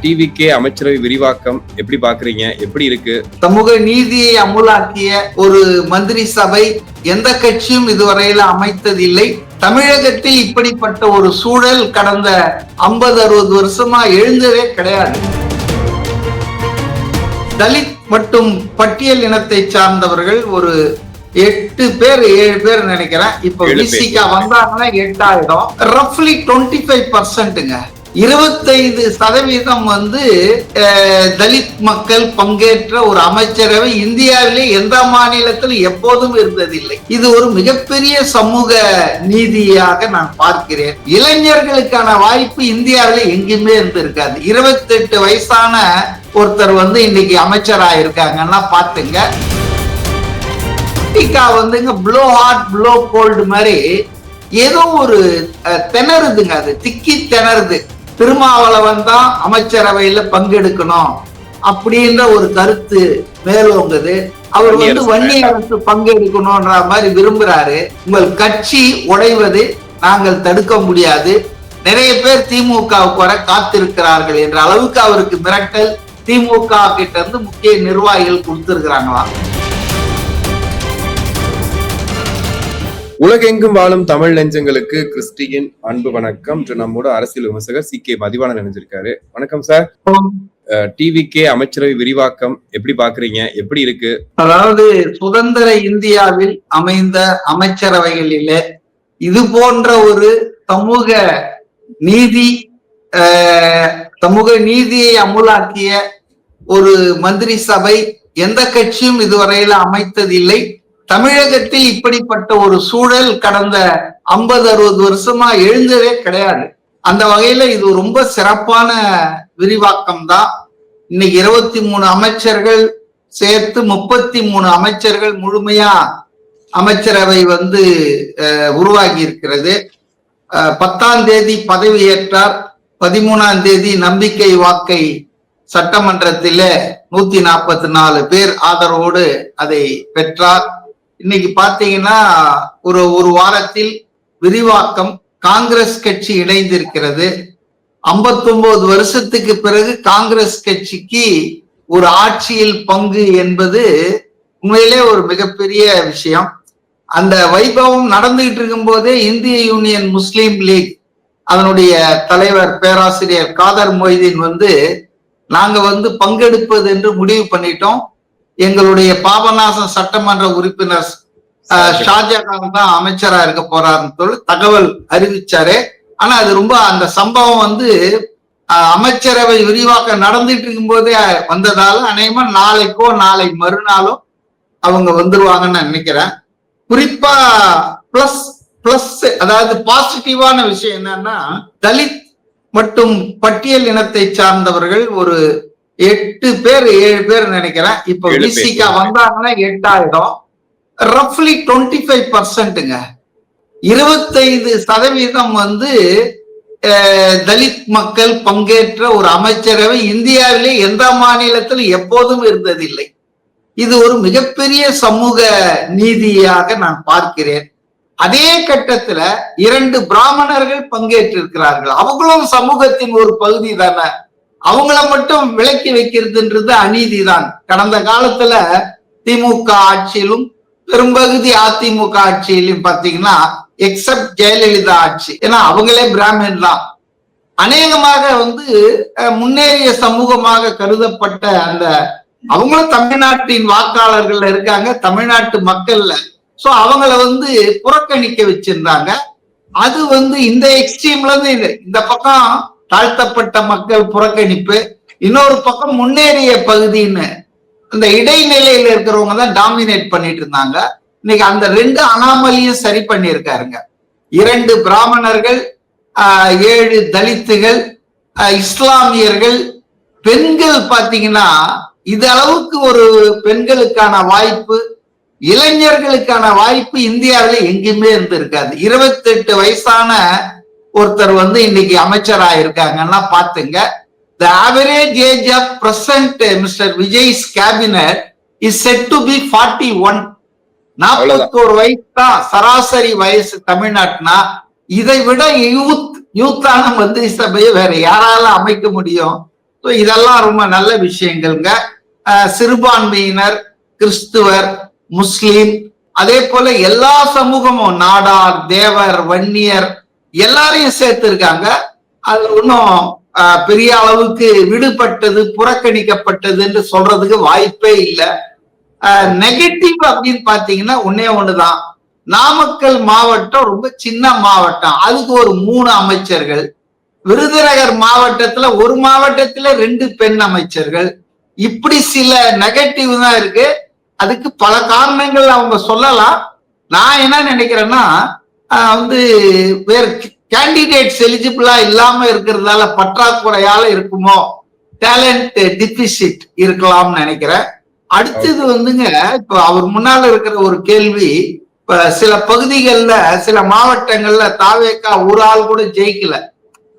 TVK அமைச்சரவை விரிவாக்கம் எப்படி பாக்குறீங்க? எப்படி இருக்கு? சமூக நீதியை அமுலாக்கிய ஒரு மந்திரி சபை எந்த கட்சியும் இதுவரையில அமைத்ததில்லை. தமிழகத்தில் இப்படிப்பட்ட ஒரு சூழல் கடந்த 50-60 வருஷமா எழுந்ததே கிடையாது. தலித் மற்றும் பட்டியல் இனத்தை சார்ந்தவர்கள் ஒரு 8 பேர் 7 பேர் நினைக்கிறேன். இப்ப விசிகா வந்தாங்கன்னா 8 ஆயிடும். ரஃப்லி 25%ங்க. 25% தலித் மக்கள் பங்கேற்ற ஒரு அமைச்சரவை இந்தியாவிலே எந்த மாநிலத்தில் எப்போதும் இருந்ததில்லை. இது ஒரு மிகப்பெரிய சமூக நீதியாக நான் பார்க்கிறேன். இளைஞர்களுக்கான வாய்ப்பு இந்தியாவிலே எங்குமே இருந்திருக்காது. 28 வயசான ஒருத்தர் இன்னைக்கு அமைச்சரா இருக்காங்கன்னா பாத்துங்க. ப்ளோ ஹாட் ப்ளோ கோல்டு மாதிரி ஏதோ ஒரு திணறுதுங்க, அது திக்கி திணறுது. திருமாவளவன் தான் அமைச்சரவையில பங்கெடுக்கணும் அப்படின்ற ஒரு கருத்து மேலோங்குது. அவர் வன்னி அரசு பங்கெடுக்கணும்ன்ற மாதிரி விரும்புறாரு. உங்கள் கட்சி உடைவது நாங்கள் தடுக்க முடியாது. நிறைய பேர் திமுகவுக்கு வர காத்திருக்கிறார்கள் என்ற அளவுக்கு அவருக்கு மிரட்டல் திமுக கிட்ட இருந்து முக்கிய நிர்வாகிகள் கொடுத்திருக்கிறாங்களாம். உலகெங்கும் வாழும் தமிழ் நெஞ்சங்களுக்கு கிறிஸ்டியின் அன்பு வணக்கம். நம்மோட அரசியல் விமர்சகர் CK மதிவாணன் நினைஞ்சிருக்காரு. வணக்கம் சார். டிவிகே அமைச்சரவை விரிவாக்கம் எப்படி பாக்குறீங்க? எப்படி இருக்கு? அதாவது சுதந்திர இந்தியாவில் அமைந்த அமைச்சரவைகளிலே இது போன்ற ஒரு சமூக நீதியை அமுலாக்கிய ஒரு மந்திரி சபை எந்த கட்சியும் இதுவரையில அமைத்ததில்லை. தமிழகத்தில் இப்படிப்பட்ட ஒரு சூழல் கடந்த 50-60 வருஷமா எழுந்ததே கிடையாது. அந்த வகையில இது ரொம்ப சிறப்பான விரிவாக்கம் தான். இன்னைக்கு 23 அமைச்சர்கள் சேர்த்து 33 அமைச்சர்கள் முழுமையா அமைச்சரவை உருவாகி இருக்கிறது. 10ஆம் தேதி பதவியேற்றார். 13ஆம் தேதி நம்பிக்கை வாக்கை சட்டமன்றத்திலே 144 பேர் ஆதரவோடு அதை பெற்றார். இன்னைக்கு பாத்தீங்கன்னா ஒரு வாரத்தில் விரிவாக்கம். காங்கிரஸ் கட்சி இணைந்திருக்கிறது. 59 வருஷத்துக்கு பிறகு காங்கிரஸ் கட்சிக்கு ஒரு ஆட்சியில் பங்கு என்பது உண்மையிலே ஒரு மிகப்பெரிய விஷயம். அந்த வைபவம் நடந்துகிட்டு இருக்கும் போதே இந்திய யூனியன் முஸ்லீம் லீக் அதனுடைய தலைவர் பேராசிரியர் காதர் மொய்தீன் நாங்க பங்கெடுப்பது என்று முடிவு பண்ணிட்டோம். எங்களுடைய பாபநாசம் சட்டமன்ற உறுப்பினர் ஷாஜகான் தான் அமைச்சரா இருக்க போறாருன்னு சொல்லி தகவல் அறிவிச்சாரு. ஆனா அது ரொம்ப அந்த சம்பவம் அமைச்சரவை விரிவாக்கம் நடந்துட்டு இருக்கும் போதே வந்ததால அநேகமா நாளைக்கோ நாளை மறுநாளோ அவங்க வந்துருவாங்கன்னு நினைக்கிறேன். குறிப்பா பிளஸ் அதாவது பாசிட்டிவான விஷயம் என்னன்னா, தலித் மற்றும் பட்டியல் இனத்தை சார்ந்தவர்கள் ஒரு 8 பேர் 7 பேர் நினைக்கிறேன். இப்ப விசிகா வந்தாங்கன்னா 8 ஆயிடும். ரஃப்லி 25%ங்க. 25% தலித் மக்கள் பங்கேற்ற ஒரு அமைச்சரவை இந்தியாவிலே எந்த மாநிலத்தில் எப்போதும் இருந்ததில்லை. இது ஒரு மிகப்பெரிய சமூக நீதியாக நான் பார்க்கிறேன். அதே கட்டத்துல 2 பிராமணர்கள் பங்கேற்றிருக்கிறார்கள். அவங்களும் சமூகத்தின் ஒரு பகுதி தானே. அவங்கள மட்டும் விலக்கி வைக்கிறதுன்றது அநீதிதான். கடந்த காலத்துல திமுக ஆட்சியிலும் பெரும்பகுதி அதிமுக ஆட்சியிலும் பாத்தீங்கன்னா எக்ஸப்ட் ஜெயலலிதா ஆட்சி, ஏன்னா அவங்களே பிராமின் தான், அநேகமாக முன்னேறிய சமூகமாக கருதப்பட்ட அவங்களும் தமிழ்நாட்டின் வாக்காளர்கள் இருக்காங்க, தமிழ்நாட்டு மக்கள்ல. சோ அவங்கள புறக்கணிக்க வச்சிருந்தாங்க. அது இந்த எக்ஸ்ட்ரீம்ல இருந்து இந்த பக்கம் தாழ்த்தப்பட்ட மக்கள் புறக்கணிப்பு, இன்னொரு பக்கம் முன்னேறிய பகுதின்னு இந்த இடைநிலையில இருக்கிறவங்க தான் டாமினேட் பண்ணிட்டு இருந்தாங்க. இன்னைக்கு அந்த 2 அனாமலியும் சரி பண்ணியிருக்காருங்க. 2 பிராமணர்கள், 7 தலித்துகள், இஸ்லாமியர்கள், பெண்கள் பாத்தீங்கன்னா இது அளவுக்கு ஒரு பெண்களுக்கான வாய்ப்பு, இளைஞர்களுக்கான வாய்ப்பு இந்தியாவில எங்குமே இருந்திருக்காது. 28 வயசான ஒருத்தர் இன்னைக்கு அமைச்சரா இருக்காங்கன்னா பாத்துங்க. The average age of present Mr. Vijay's cabinet is said to be 41. 41 வயசு தான் சராசரி வயசு தமிழ்நாட்டுனா. இதை விட யூத்தான மந்திரி சபையை வேற யாரால அமைக்க முடியும்? இதெல்லாம் ரொம்ப நல்ல விஷயங்கள்ங்க. சிறுபான்மையினர், கிறிஸ்துவர், முஸ்லிம், அதே போல எல்லா சமூகமும், நாடார், தேவர், வன்னியர் எல்லாரையும் சேர்த்து இருக்காங்க. அது ஒன்றும் பெரிய அளவுக்கு விடுபட்டது, புறக்கணிக்கப்பட்டதுன்னு சொல்றதுக்கு வாய்ப்பே இல்லை. நெகட்டிவ் அப்படின்னு பாத்தீங்கன்னா ஒன்னே ஒண்ணுதான். நாமக்கல் மாவட்டம் ரொம்ப சின்ன மாவட்டம், அதுக்கு ஒரு 3 அமைச்சர்கள். விருதுநகர் மாவட்டத்துல ஒரு மாவட்டத்துல 2 பெண் அமைச்சர்கள். இப்படி சில நெகட்டிவ் தான் இருக்கு. அதுக்கு பல காரணங்கள் அவங்க சொல்லலாம். நான் என்ன நினைக்கிறேன்னா வேற கேண்டிடேட்ஸ் எலிஜிபிளா இல்லாம இருக்கிறதால பற்றாக்குறையால இருக்குமோ, டேலண்ட் டிபிசிட் இருக்கலாம்னு நினைக்கிறேன். அடுத்தது இப்ப அவர் முன்னால இருக்கிற ஒரு கேள்வி, இப்ப சில பகுதிகள்ல சில மாவட்டங்கள்ல தாவேகா ஒரு ஆள் கூட ஜெயிக்கல.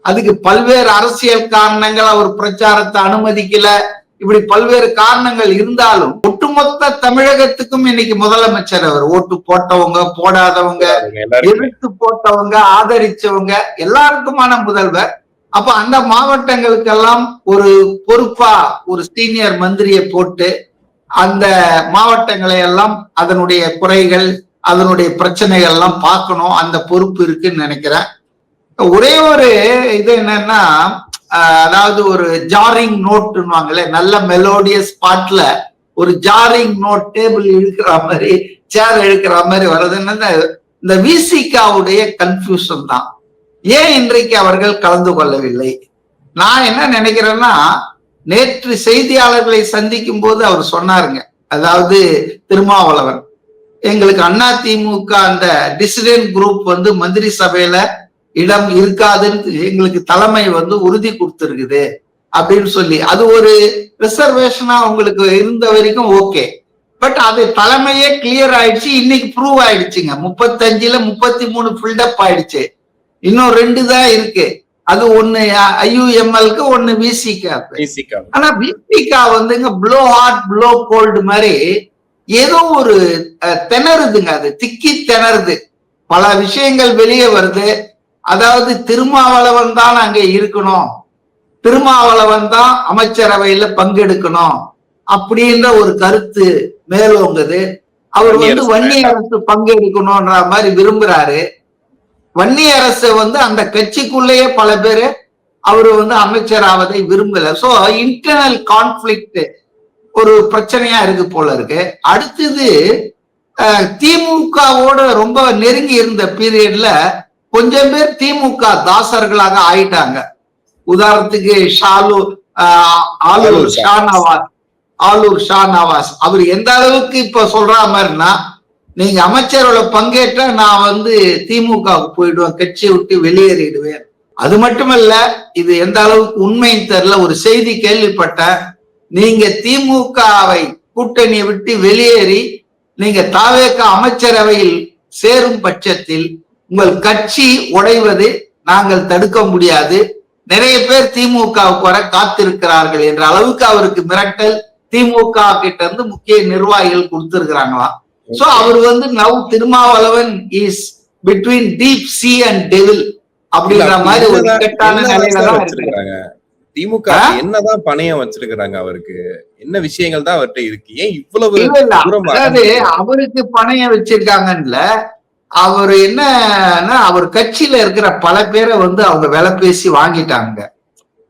அதுக்கு பல்வேறு அரசியல் காரணங்கள், அவர் பிரச்சாரத்தை அனுமதிக்கல, இப்படி பல்வேறு காரணங்கள் இருந்தாலும் ஒட்டுமொத்த தமிழகத்துக்கும் இன்னைக்கு முதலமைச்சர் அவர். ஓட்டு போட்டவங்க, போடாதவங்க, எதிர்த்து போட்டவங்க, ஆதரிச்சவங்க எல்லாருக்குமான முதல்வர். அப்ப அந்த மாவட்டங்களுக்கெல்லாம் ஒரு பொறுப்பா ஒரு சீனியர் மந்திரியை போட்டு அந்த மாவட்டங்களை எல்லாம் அதனுடைய குறைகள், அதனுடைய பிரச்சனைகள் எல்லாம் பார்க்கணும். அந்த பொறுப்பு இருக்குன்னு நினைக்கிறேன். ஒரே ஒரு இது என்னன்னா, அதாவது ஒரு ஜாரிங் நோட்டுன்னுவாங்களே, நல்ல மெலோடியஸ் பாட்டுல ஒரு ஜாரிங் நோட், டேபிள் இழுக்கிற மாதிரி, சேர் இழுக்கிற மாதிரி வருதுன்னு இந்த விசிகாவுடைய கன்ஃபியூஷன் தான். ஏன் இன்றைக்கு அவர்கள் கலந்து கொள்ளவில்லை? நான் என்ன நினைக்கிறேன்னா, நேற்று செய்தியாளர்களை சந்திக்கும் போது அவர் சொன்னாருங்க, அதாவது திருமாவளவன், எங்களுக்கு அதிமுக அந்த டிசிடென்ட் குரூப் மந்திரி சபையில இடம் இருக்காதுன்னு எங்களுக்கு தலைமை உறுதி கொடுத்திருக்குது அப்படின்னு சொல்லி, அது ஒரு ரிசர்வேஷனா உங்களுக்கு இருந்த வரைக்கும் ஓகே. பட் அது தலைமையே கிளியர் ஆயிடுச்சு. இன்னைக்கு ப்ரூவ் ஆயிடுச்சுங்க. 35ல 33 ஃபில்டப் ஆயிடுச்சு. இன்னும் 2 தான் இருக்கு. அது ஒண்ணு IUML-க்கு, ஒண்ணு விசிகா. ஆனா Visika flow hot flow gold மாதிரி ஏதோ ஒரு திணறுதுங்க. அது திக்கி திணறுது. பல விஷயங்கள் வெளியே வருது. அதாவது திருமாவளவன் தான் அங்க இருக்கணும், திருமாவளவன் தான் அமைச்சரவையில பங்கெடுக்கணும் அப்படின்ற ஒரு கருத்து மேலோங்குது. அவர் வன்னிய அரசு பங்கெடுக்கணும்ன்ற மாதிரி விரும்புறாரு. வன்னிய அரசு அந்த கட்சிக்குள்ளேயே பல பேரு அவரு அமைச்சராவதை விரும்பல. சோ இன்டர்னல் கான்ஃபிளிக்ட் ஒரு பிரச்சனையா இருக்கு போல இருக்கு. அடுத்தது திமுகவோட ரொம்ப நெருங்கி இருந்த பீரியட்ல கொஞ்சம் பேர் திமுக தாசர்களாக ஆயிட்டாங்க. உதாரணத்துக்கு ஆலூர் ஷா நவாஸ் அவர் எந்த அளவுக்கு இப்ப சொல்ற மாதிரினா, நீங்க அமைச்சரோட பங்கேற்ற நான் திமுகவுக்கு போயிடுவேன், கட்சியை விட்டு வெளியேறிடுவேன். அது மட்டுமல்ல, இது எந்த அளவுக்கு உண்மைன்னு தெரியல, ஒரு செய்தி கேள்விப்பட்டேன். நீங்க திமுகவை கூட்டணியை விட்டு வெளியேறி நீங்க தாவேகா அமைச்சரவையில் சேரும் பட்சத்தில் உங்கள் கட்சி உடைவது நாங்கள் தடுக்க முடியாது, நிறைய பேர் திமுகவுக்கு வர காத்திருக்கிறார்கள் என்ற அளவுக்கு அவருக்கு மிரட்டல் திமுக கிட்ட இருந்து முக்கிய நிர்வாகிகள் கொடுத்திருக்கிறாங்களாம். சோ அவர் now Thirumavalavan is between deep sea and devil அப்படின்ற மாதிரி ஒரு இக்கட்டான நிலையில தான் இருக்காங்க. திமுக என்னதான் பணையம் வச்சிருக்கிறாங்க? அவருக்கு என்ன விஷயங்கள் தான் அவர்கிட்ட இருக்கு? ஏன் இவ்வளவு? அதாவது அவருக்கு பணையம் வச்சிருக்காங்கன்னு அவரு என்னன்னா, அவர் கட்சியில இருக்கிற பல பேரை அவங்க விலை பேசி வாங்கிட்டாங்க.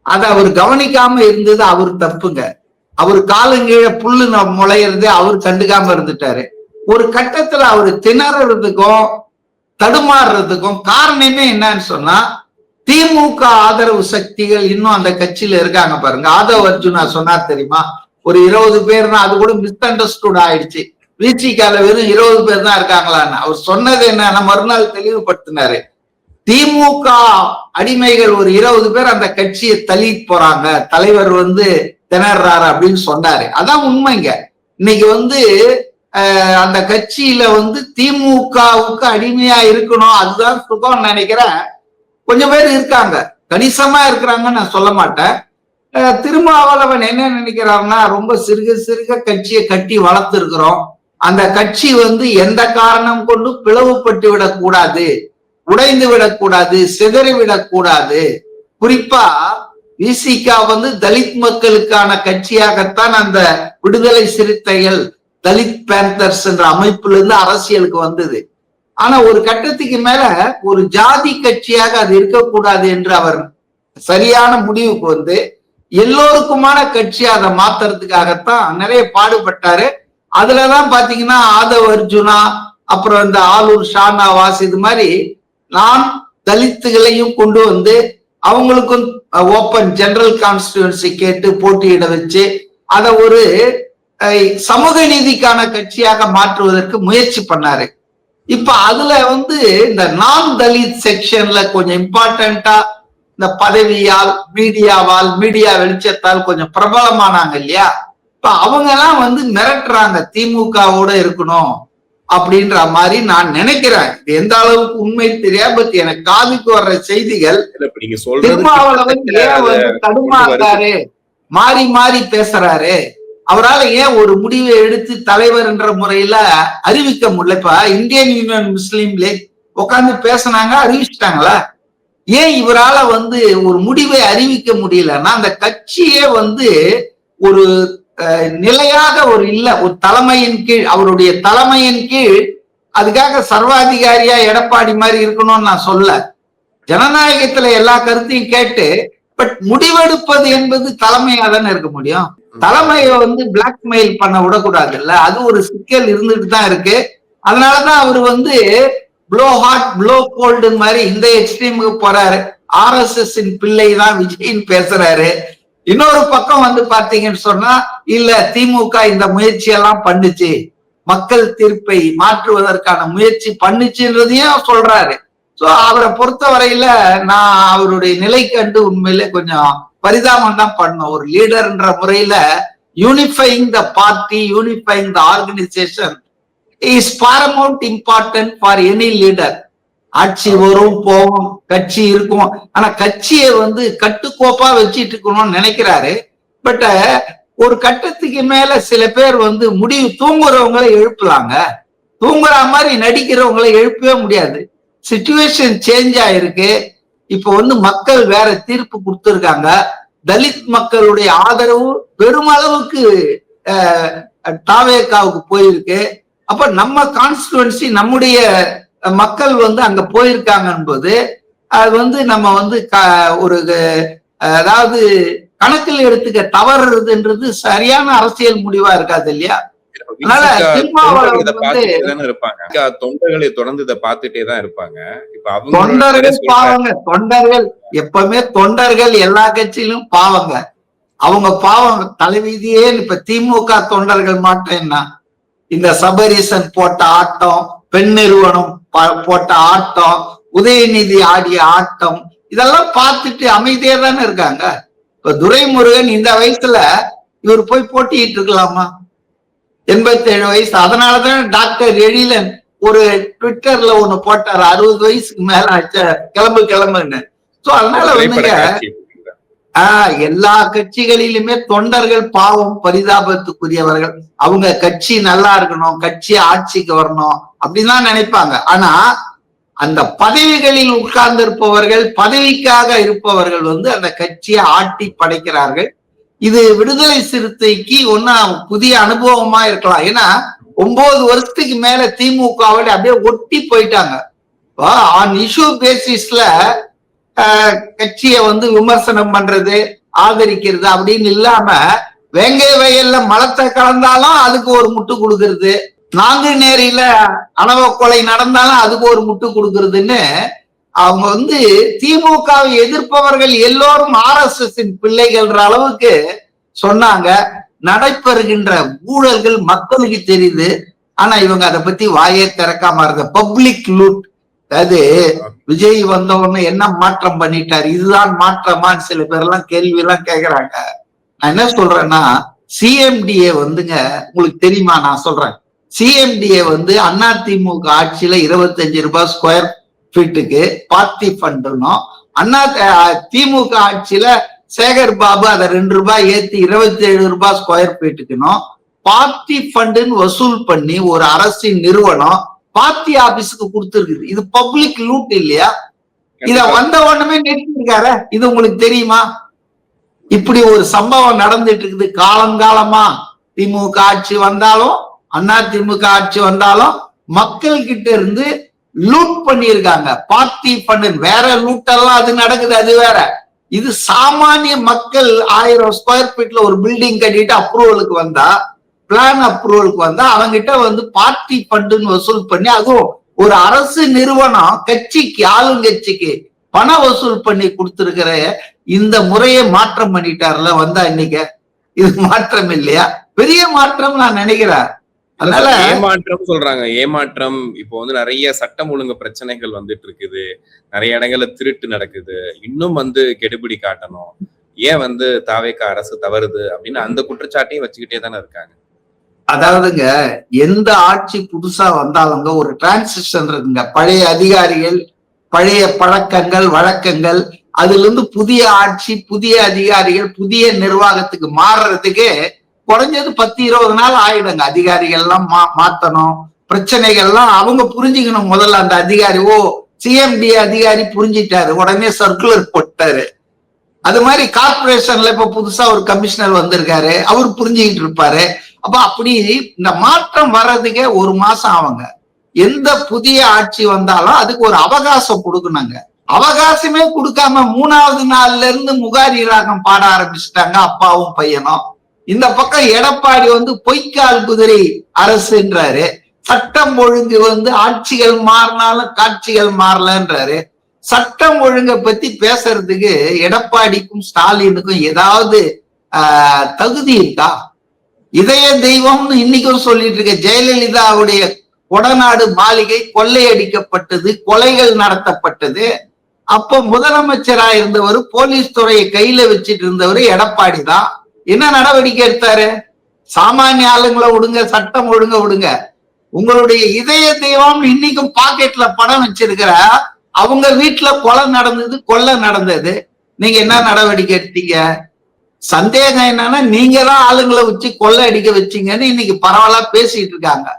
அதை அவர் கவனிக்காம இருந்தது அவர் தப்புங்க. அவர் காலுங்கீழ புல்லு முளையிறது அவர் கண்டுக்காம இருந்துட்டாரு. ஒரு கட்டத்துல அவரு திணறதுக்கும் தடுமாறுறதுக்கும் காரணமே என்னன்னு சொன்னா, திமுக ஆதரவு சக்திகள் இன்னும் அந்த கட்சியில இருக்காங்க பாருங்க. ஆதவ் அர்ஜுனா சொன்னார் தெரியுமா, ஒரு 20 பேர்னா அது கூட மிஸ் அண்டர்ஸ்டுட் ஆயிடுச்சு. விசிகால வெறும் 20 பேர் தான் இருக்காங்களான்னு அவர் சொன்னது என்ன, மறுநாள் தெளிவுபடுத்தினாரு. திமுக அடிமைகள் ஒரு 20 பேர் அந்த கட்சியை தள்ளிட்டு போறாங்க, தலைவர் திணறாரு அப்படின்னு சொன்னாரு. அதான் உண்மைங்க. இன்னைக்கு அந்த கட்சியில திமுகவுக்கு அடிமையா இருக்கணும், அதுதான் சுகம் நினைக்கிறேன். கொஞ்சம் பேர் இருக்காங்க, கணிசமா இருக்கிறாங்கன்னு நான் சொல்ல மாட்டேன். திருமாவளவன் என்ன நினைக்கிறாருன்னா, ரொம்ப சிறுக சிறுக கட்சியை கட்டி வளர்த்து இருக்கிறோம், அந்த கட்சி எந்த காரணம் கொண்டு பிளவுபட்டு விடக்கூடாது, உடைந்து விடக்கூடாது, சிதறி விடக்கூடாது. குறிப்பா விசிக வந்து தலித் மக்களுக்கான கட்சியாகத்தான் அந்த விடுதலை சிறுத்தைகள் தலித் பேந்தர்ஸ் என்ற அமைப்புல இருந்து அரசியலுக்கு வந்தது. ஆனா ஒரு கட்டத்துக்கு மேல ஒரு ஜாதி கட்சியாக அது இருக்கக்கூடாது என்று அவர் சரியான முடிவுக்கு வந்து எல்லோருக்குமான கட்சி அதை மாத்துறதுக்காகத்தான் நிறைய பாடுபட்டாரு. அதுலதான் பாத்தீங்கன்னா ஆதவ் அர்ஜுனா, அப்புறம் இந்த ஆலூர் ஷானவாஸ், இது மாதிரி நான் தலித்துகளையும் கொண்டு வந்து அவங்களுக்கும் ஓப்பன் ஜெனரல் கான்ஸ்டிடியூன்சி கேட்டு போட்டியிட வச்சு அதை ஒரு சமூக நீதிக்கான கட்சியாக மாற்றுவதற்கு முயற்சி பண்ணாரு. இப்ப அதுல வந்து இந்த நான் தலித் செக்ஷன்ல கொஞ்சம் இம்பார்ட்டன்டா இந்த பதவியால், மீடியாவால், மீடியா வெளிச்சத்தால் கொஞ்சம் பிரபலமானாங்க இல்லையா? இப்ப அவங்க எல்லாம் வந்து மிரட்டுறாங்க திமுகவோட இருக்கணும் அப்படின்ற மாதிரி நான் நினைக்கிறேன். இது எந்த அளவுக்கு உண்மை தெரியாது. பட் எனக்கு காதுக்கு வர்ற செய்திகள் திருமாவளவன் ஏன் வந்து தடுமாறாரு, மாறி மாறி பேசுறாரு, அவரால் ஏன் ஒரு முடிவை எடுத்து தலைவர் என்ற முறையில அறிவிக்க முடியல? இப்ப இந்தியன் யூனியன் முஸ்லீம் லீக் உட்கார்ந்து பேசினாங்க, அறிவிச்சிட்டாங்களா? ஏன் இவரால வந்து ஒரு முடிவை அறிவிக்க முடியலன்னா அந்த கட்சியே வந்து ஒரு நிலையாக ஒரு இல்ல, ஒரு தலைமையின் கீழ், அவருடைய தலைமையின் கீழ். அதுக்காக சர்வாதிகாரியா எடப்பாடி மாதிரி இருக்கணும்னு நான் சொல்ல. ஜனநாயகத்துல எல்லா கருத்தையும் கேட்டு பட் முடிவெடுப்பது என்பது தலைமையா தானே இருக்க முடியும். தலைமையை வந்து பிளாக்மெயில் பண்ண விடக்கூடாது இல்ல, அது ஒரு சிக்கல் இருந்துட்டு தான் இருக்கு. அதனாலதான் அவர் வந்து ப்ளோ ஹாட் ப்ளோ கோல்டு மாதிரி இந்த எக்ஸ்ட்ரீமுக்கு போறாரு. RSS பிள்ளை தான் விஜயின் பேசுறாரு. இன்னொரு பக்கம் வந்து பாத்தீங்கன்னு சொன்னா இல்ல திமுக இந்த முயற்சி எல்லாம் பண்ணுச்சு, மக்கள் தீர்ப்பை மாற்றுவதற்கான முயற்சி பண்ணுச்சுன்றதையும் சொல்றாரு. சோ அவரை பொறுத்த வரையில நான் அவருடைய நிலை கண்டு உண்மையிலே கொஞ்சம் பரிதாபம் தான் பண்ணும். ஒரு லீடர்ன்ற முறையில unifying the party, unifying the organisation is paramount important for any leader. ஆட்சி வரும் போகும், கட்சி இருக்கும், ஆனா கட்சியை வந்து கட்டுக்கோப்பா வச்சிட்டு இருக்கணும்னு நினைக்கிறாரு. பட் ஒரு கட்டத்துக்கு மேல சில பேர் வந்து முடிவு தூங்குறவங்களை எழுப்பலாங்க, தூங்குற மாதிரி நடிக்கிறவங்களை எழுப்பவே முடியாது. சிச்சுவேஷன் சேஞ்ச் ஆயிருக்கு. இப்ப வந்து மக்கள் வேற தீர்ப்பு கொடுத்திருக்காங்க. தலித் மக்களுடைய ஆதரவு பெருமளவுக்கு தாவேகாவுக்கு போயிருக்கு. அப்ப நம்ம கான்ஸ்டிடுவன்சி, நம்முடைய மக்கள் வந்து அங்க போயிருக்காங்க என்பது அது வந்து நம்ம வந்து ஒரு அதாவது கணக்கில் எடுத்துக்க தவறுறதுன்றது சரியான அரசியல் முடிவா இருக்காது இல்லையா? அதனால தொண்டர்களை தொடர்ந்து இதை பார்த்துட்டே தான் இருப்பாங்க. இப்ப தொண்டர்கள் பாவங்க, தொண்டர்கள் எப்பவுமே தொண்டர்கள் எல்லா கட்சியிலும் பாவங்க. அவங்க பாவம் தலைவிதியே. இப்ப திமுக தொண்டர்கள் மாட்டம் என்ன, இந்த சபரீசன் போட்ட ஆட்டம், பெண் நிறுவனம் போட்ட ஆட்டம், உதயநிதி ஆடிய ஆட்டம், இதெல்லாம் பார்த்துட்டு அமைதியா தானே இருக்காங்க. இப்ப துரைமுருகன் இந்த வயசுல இவர் போய் போட்டிட்டு இருக்கலாமா? 87 வயசு. அதனாலதான் டாக்டர் எழிலன் ஒரு ட்விட்டர்ல ஒண்ணு போட்டாரு, 60 வயசுக்கு மேல ஆச்ச கிளம்பு கிளம்புன்னு. சோ அதனால வந்துங்க எல்லா கட்சிகளிலுமே தொண்டர்கள் பாவம், பரிதாபத்துக்குரியவர்கள். அவங்க கட்சி நல்லா இருக்கணும், கட்சி ஆட்சிக்கு வரணும் அப்படின்லாம் நினைப்பாங்க. ஆனா அந்த பதவிகளில் உட்கார்ந்து இருப்பவர்கள், பதவிக்காக இருப்பவர்கள் வந்து அந்த கட்சியை ஆட்டி படைக்கிறார்கள். இது விடுதலை சிறுத்தைக்கு ஒன்னா புதிய அனுபவமா இருக்கலாம். ஏன்னா 9 வருஷத்துக்கு மேல திமுகவோட அப்படியே ஒட்டி போயிட்டாங்க. ஆன் இஷ்யூ பேசிஸ்ல கட்சியை வந்து விமர்சனம் பண்றது, ஆதரிக்கிறது அப்படின்னு இல்லாம வேங்கை வயல்ல மலத்தை கலந்தாலும் அதுக்கு ஒரு முட்டு கொடுக்கறது, நாங்குநேரியில அணவ கொலை நடந்தாலும் அதுக்கு ஒரு முட்டு கொடுக்கறதுன்னு அவங்க வந்து திமுகவை எதிர்ப்பவர்கள் எல்லோரும் RSS பிள்ளைகள்ன்ற அளவுக்கு சொன்னாங்க. நடைபெறுகின்ற ஊழல்கள் மக்களுக்கு தெரியுது. ஆனா இவங்க அதை பத்தி வாயே திறக்காம இருந்த பப்ளிக் லூட். அதாவது விஜய் வந்த உடனே என்ன மாற்றம் பண்ணிட்டாரு, இதுதான் மாற்றமான்னு சில பேர் எல்லாம் கேள்வி எல்லாம் கேக்குறாங்க. நான் என்ன சொல்றேன்னா, CMDA வந்துங்க உங்களுக்கு தெரியுமா? நான் சொல்றேன், CMDA வந்து அதிமுக ஆட்சியில 25 ரூபாய் ஸ்கொயர் ஃபீட்டுக்கு பார்ட்டி ஃபண்டுனும், திமுக ஆட்சியில சேகர் பாபு அதை 2 ரூபாய் ஏத்தி 27 ரூபாய் ஸ்கொயர் ஃபீட்டுக்குனும் பார்ட்டி ஃபண்டுன்னு வசூல் பண்ணி ஒரு அரசின் நிறுவனம் பார்ட்டி ஆபீஸுக்கு கொடுத்துருக்குது. இது பப்ளிக் லூட் இல்லையா? இத வந்த உடனே நிறுத்திருக்காரு. இது உங்களுக்கு தெரியுமா? இப்படி ஒரு சம்பவம் நடந்துட்டு இருக்குது. காலங்காலமா திமுக ஆட்சி வந்தாலும் அண்ணா திமுக ஆட்சி வந்தாலும் மக்கள் கிட்ட இருந்து லூட் பண்ணிருக்காங்க. பார்ட்டி ஃபண்ட் வேற லூட் எல்லாம் அது நடக்குது, அது வேற. இது சாமானிய மக்கள் 1000 ஸ்கொயர் ஃபீட்ல ஒரு பில்டிங் கட்டிட்டு அப்ரூவலுக்கு வந்தா, பிளான் அப்ரூவலுக்கு வந்தா அவங்கிட்ட வந்து பார்ட்டி ஃபண்டுன்னு வசூல் பண்ணி, அதுவும் ஒரு அரசு நிறுவனம் கட்சிக்கு ஆளுங்கட்சிக்கு பண வசூல் பண்ணி கொடுத்திருக்கிற இந்த முறையை மாற்றம் பண்ணிட்டார்ல வந்தா இன்னைக்கு. இது மாற்றம் இல்லையா? பெரிய மாற்றம் நான் நினைக்கிறேன். அதனால ஏமாற்றம் சொல்றாங்க. ஏமாற்றம் இப்போ வந்து நிறைய சட்டம் ஒழுங்கு பிரச்சனைகள் வந்துட்டு இருக்குது, நிறைய இடங்கள்ல திருட்டு நடக்குது, இன்னும் வந்து கெடுபிடி காட்டணும், ஏன் வந்து தாவேகா அரசு தவறுது அப்படின்னு அந்த குற்றச்சாட்டையும் வச்சுக்கிட்டே தானே இருக்காங்க. அதாவதுங்க, எந்த ஆட்சி புதுசா வந்தாலுங்க ஒரு டிரான்சிஷன் இருக்குங்க. பழைய அதிகாரிகள், பழைய பழக்கங்கள் வழக்கங்கள், அதுல இருந்து புதிய ஆட்சி, புதிய அதிகாரிகள், புதிய நிர்வாகத்துக்கு மாறுறதுக்கு குறைஞ்சது 10-20 நாள் ஆயிடுங்க. அதிகாரிகள் எல்லாம் மாத்தணும், பிரச்சனைகள்லாம் அவங்க புரிஞ்சுக்கணும். முதல்ல அந்த அதிகாரி, ஓ சிஎம்டி அதிகாரி புரிஞ்சிட்டாரு, உடனே சர்க்குலர் போட்டாரு. அது மாதிரி கார்பரேஷன்ல இப்ப புதுசா ஒரு கமிஷனர் வந்திருக்காரு, அவர் புரிஞ்சுக்கிட்டு இருப்பாரு. அப்ப அப்படி இந்த மாற்றம் வர்றதுக்கே 1 மாசம் ஆகுங்க. எந்த புதிய ஆட்சி வந்தாலும் அதுக்கு ஒரு அவகாசம் கொடுக்கணுங்க. அவகாசமே கொடுக்காம 3வது நாள்ல இருந்து முகாரி ராகம் பாட ஆரம்பிச்சுட்டாங்க அப்பாவும் பையனும். இந்த பக்கம் எடப்பாடி வந்து பொய்க்கால் குதிரை அரசுன்றாரு. சட்டம் ஒழுங்கு வந்து ஆட்சிகள் மாறினாலும் காட்சிகள் மாறலன்றாரு. சட்டம் ஒழுங்கை பத்தி பேசுறதுக்கு எடப்பாடிக்கும் ஸ்டாலினுக்கும் ஏதாவது தகுதி இருக்கா? இதய தெய்வம்னு இன்னைக்கும் சொல்லிட்டு இருக்க ஜெயலலிதாவுடைய கொடநாடு மாளிகை கொள்ளையடிக்கப்பட்டது, கொலைகள் நடத்தப்பட்டது. அப்போ முதலமைச்சரா இருந்தவர், போலீஸ் துறையை கையில வச்சுட்டு இருந்தவர் எடப்பாடி தான். என்ன நடவடிக்கை எடுத்தாரு? சாமானிய ஆளுங்களை விடுங்க, சட்டம் ஒழுங்க விடுங்க, உங்களுடைய இதய தெய்வம் இன்னைக்கும் பாக்கெட்ல பணம் வச்சிருக்கிற அவங்க வீட்டுல கொலை நடந்தது, நீங்க என்ன நடவடிக்கை எடுத்தீங்க? சந்தேகம் என்னன்னா நீங்க தான் ஆளுங்களை வச்சு கொள்ளை அடிக்க வச்சீங்கன்னு இன்னைக்கு பரவாயில்ல பேசிட்டு இருக்காங்க.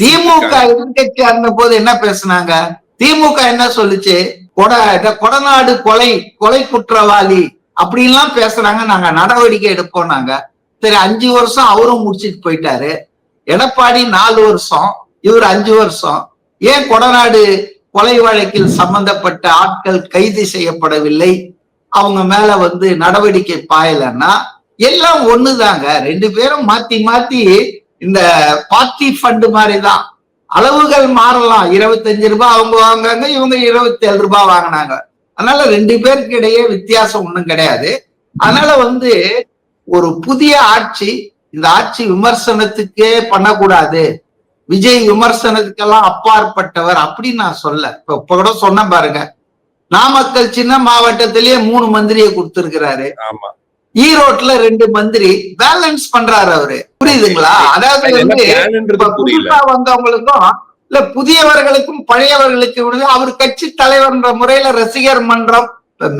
திமுக எதிர்கட்சி அந்த போது என்ன பேசுனாங்க? திமுக என்ன சொல்லுச்சு? கொடநாடு கொலை குற்றவாளி அப்படின்லாம் பேசுறாங்க, நாங்க நடவடிக்கை எடுப்போம். நாங்க சரி 5 வருஷம் அவரும் முடிச்சுட்டு போயிட்டாரு. எடப்பாடி 4 வருஷம், இவர் 5 வருஷம். ஏன் கொடநாடு கொலை வழக்கில் சம்பந்தப்பட்ட ஆட்கள் கைது செய்யப்படவில்லை? அவங்க மேல வந்து நடவடிக்கை பாயலன்னா எல்லாம் ஒண்ணுதாங்க. 2 பேரும் மாத்தி மாத்தி இந்த பார்ட்டி ஃபண்ட் மாதிரிதான். அளவுகள் மாறலாம். 25 ரூபாய் அவங்க வாங்குறாங்க, இவங்க 27 ரூபாய் வாங்கினாங்க. அதனால 2 பேருக்கு இடையே வித்தியாசம் ஒண்ணும் கிடையாது. அதனால வந்து ஒரு புதிய ஆட்சி, இந்த ஆட்சி விமர்சனத்துக்கே பண்ணக்கூடாது, விஜய் விமர்சனத்துக்கெல்லாம் அப்பாற்பட்டவர் அப்படின்னு நான் சொல்ல. இப்ப கூட சொன்ன பாருங்க, நாமக்கல் சின்ன மாவட்டத்திலேயே 3 மந்திரியை கொடுத்திருக்கிறாரு. ஈரோட்ல 2 மந்திரி பேலன்ஸ் பண்றாரு அவரு. புரியுதுங்களா? அதாவது வந்து புதுசா வந்தவங்களுக்கும் இல்ல புதியவர்களுக்கும் பழையவர்களுக்கும் அவர் கட்சி தலைவர்ன்ற முறையில ரசிகர் மன்றம்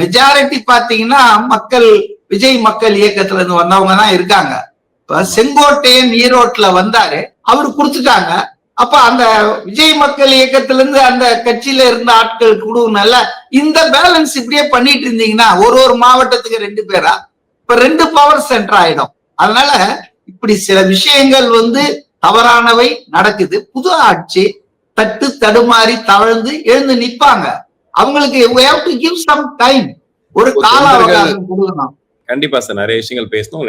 மெஜாரிட்டி பாத்தீங்கன்னா விஜய் மக்கள் இயக்கத்துல இருந்து வந்தவங்க தான் இருக்காங்க. இப்ப செங்கோட்டையன் ஈரோட்ல வந்தாரு, அவரு கொடுத்துட்டாங்க. அப்ப அந்த விஜய் மக்கள் இயக்கத்துல இருந்து அந்த கட்சியில இருந்த ஆட்கள் குழுனால இந்த பேலன்ஸ் இப்படியே பண்ணிட்டு இருந்தீங்கன்னா ஒரு மாவட்டத்துக்கு 2 பேரா, இப்ப 2 பவர் சென்டர் ஆயிடும். அதனால இப்படி சில விஷயங்கள் வந்து தவறானவை நடக்குது. புது ஆட்சி தட்டு தடுமாறி தவழ்ந்து எழுந்து நிப்பாங்க. அவங்களுக்கு we have to give some time, ஒரு கால அவகாசம் கொடுக்கணும். கண்டிப்பா சார், நிறைய விஷயங்கள் பேசணும்.